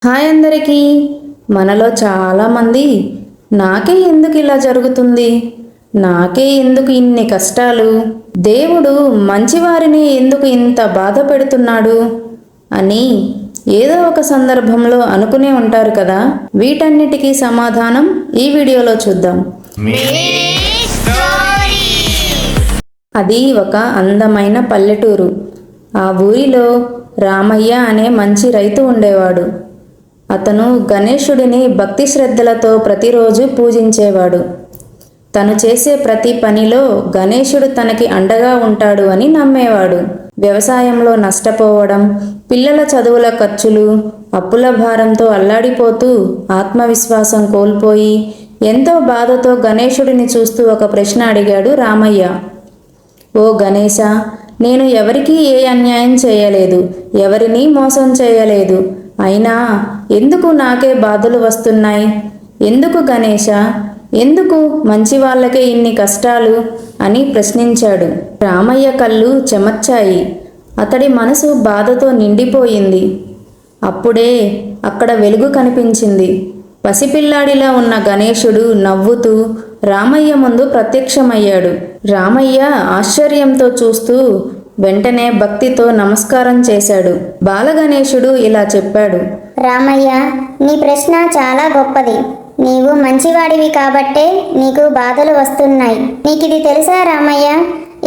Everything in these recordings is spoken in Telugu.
హాయ్ అందరికీ. మనలో చాలామంది నాకే ఎందుకు ఇలా జరుగుతుంది, నాకే ఎందుకు ఇన్ని కష్టాలు, దేవుడు మంచివారిని ఎందుకు ఇంత బాధ పెడుతున్నాడు అని ఏదో ఒక సందర్భంలో అనుకునే ఉంటారు కదా. వీటన్నిటికీ సమాధానం ఈ వీడియోలో చూద్దాం. అది ఒక అందమైన పల్లెటూరు. ఆ ఊరిలో రామయ్య అనే మంచి రైతు ఉండేవాడు. అతను గణేశుడిని భక్తి శ్రద్ధలతో ప్రతిరోజు పూజించేవాడు. తను చేసే ప్రతి పనిలో గణేశుడు తనకి అండగా ఉంటాడు అని నమ్మేవాడు. వ్యవసాయంలో నష్టపోవడం, పిల్లల చదువుల ఖర్చులు, అప్పుల భారంతో అల్లాడిపోతూ ఆత్మవిశ్వాసం కోల్పోయి ఎంతో బాధతో గణేశుడిని చూస్తూ ఒక ప్రశ్న అడిగాడు రామయ్య. ఓ గణేశ, నేను ఎవరికీ ఏ అన్యాయం చేయలేదు, ఎవరినీ మోసం చేయలేదు. అయినా ఎందుకు నాకే బాధలు వస్తున్నాయి? ఎందుకు గణేశ, ఎందుకు మంచి వాళ్ళకే ఇన్ని కష్టాలు అని ప్రశ్నించాడు. రామయ్య కళ్ళు చెమర్చాయి. అతడి మనసు బాధతో నిండిపోయింది. అప్పుడే అక్కడ వెలుగు కనిపించింది. పసిపిల్లాడిలా ఉన్న గణేశుడు నవ్వుతూ రామయ్య ముందు ప్రత్యక్షమయ్యాడు. రామయ్య ఆశ్చర్యంతో చూస్తూ వెంటనే భక్తితో నమస్కారం చేశాడు. బాలగణేశుడు ఇలా చెప్పాడు. రామయ్య, నీ ప్రశ్న చాలా గొప్పది. నీవు మంచివాడివి కాబట్టే నీకు బాధలు వస్తున్నాయి. నీకిది తెలుసా రామయ్య?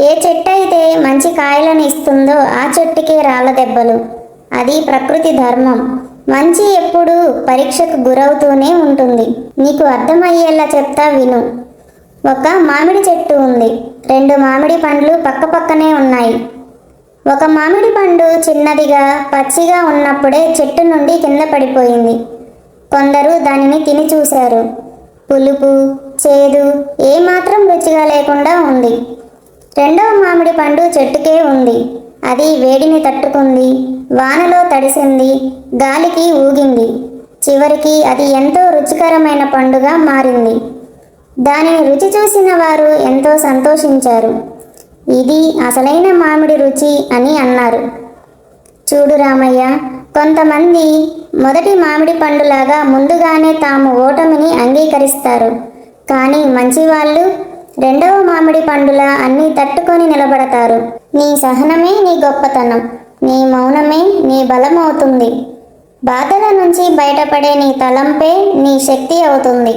ఏ చెట్టు అయితే మంచి కాయలను ఇస్తుందో ఆ చెట్టుకే రాళ్ళ దెబ్బలు. అది ప్రకృతి ధర్మం. మంచి ఎప్పుడూ పరీక్షకు గురవుతూనే ఉంటుంది. నీకు అర్థమయ్యేలా చెప్తా విను. ఒక మామిడి చెట్టు ఉంది. 2 మామిడి పండ్లు పక్కపక్కనే ఉన్నాయి. ఒక మామిడి పండు చిన్నదిగా పచ్చిగా ఉన్నప్పుడే చెట్టు నుండి కింద పడిపోయింది. కొందరు దానిని తిని చూశారు. పులుపు, చేదు ఏమాత్రం రుచిగా లేకుండా ఉంది. 2వ మామిడి పండు చెట్టుకే ఉంది. అది వేడిని తట్టుకుంది, వానలో తడిసింది, గాలికి ఊగింది. చివరికి అది ఎంతో రుచికరమైన పండుగా మారింది. దానిని రుచి చూసిన వారు ఎంతో సంతోషించారు. ఇది అసలైన మామిడి రుచి అని అన్నారు. చూడు రామయ్య, కొంతమంది మొదటి మామిడి పండులాగా ముందుగానే తాము ఓటమిని అంగీకరిస్తారు. కానీ మంచివాళ్ళు 2వ మామిడి పండులా అన్నీ తట్టుకొని నిలబడతారు. నీ సహనమే నీ గొప్పతనం, నీ మౌనమే నీ బలం అవుతుంది. బాధల నుంచి బయటపడే నీ తలంపే నీ శక్తి అవుతుంది.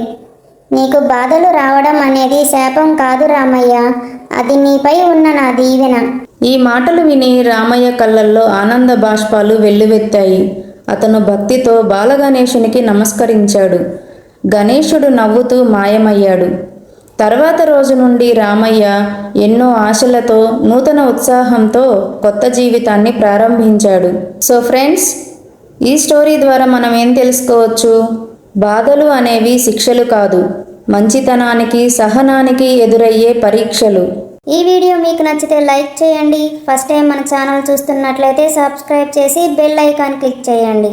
నీకు బాధలు రావడం అనేది శాపం కాదు రామయ్య, అది నీపై ఉన్న నా దీవెన. ఈ మాటలు విని రామయ్య కళ్ళల్లో ఆనంద బాష్పాలు వెల్లువెత్తాయి. అతను భక్తితో బాలగణేశునికి నమస్కరించాడు. గణేశుడు నవ్వుతూ మాయమయ్యాడు. తర్వాత రోజు నుండి రామయ్య ఎన్నో ఆశలతో, నూతన ఉత్సాహంతో కొత్త జీవితాన్ని ప్రారంభించాడు. సో ఫ్రెండ్స్, ఈ స్టోరీ ద్వారా మనం ఏం తెలుసుకోవచ్చు? బాధలు అనేవి శిక్షలు కాదు, మంచితనానికి, సహనానికి ఎదురయ్యే పరీక్షలు. ఈ వీడియో మీకు నచ్చితే లైక్ చేయండి. ఫస్ట్ టైం మన ఛానల్ చూస్తున్నట్లయితే సబ్స్క్రైబ్ చేసి బెల్ ఐకాన్ క్లిక్ చేయండి.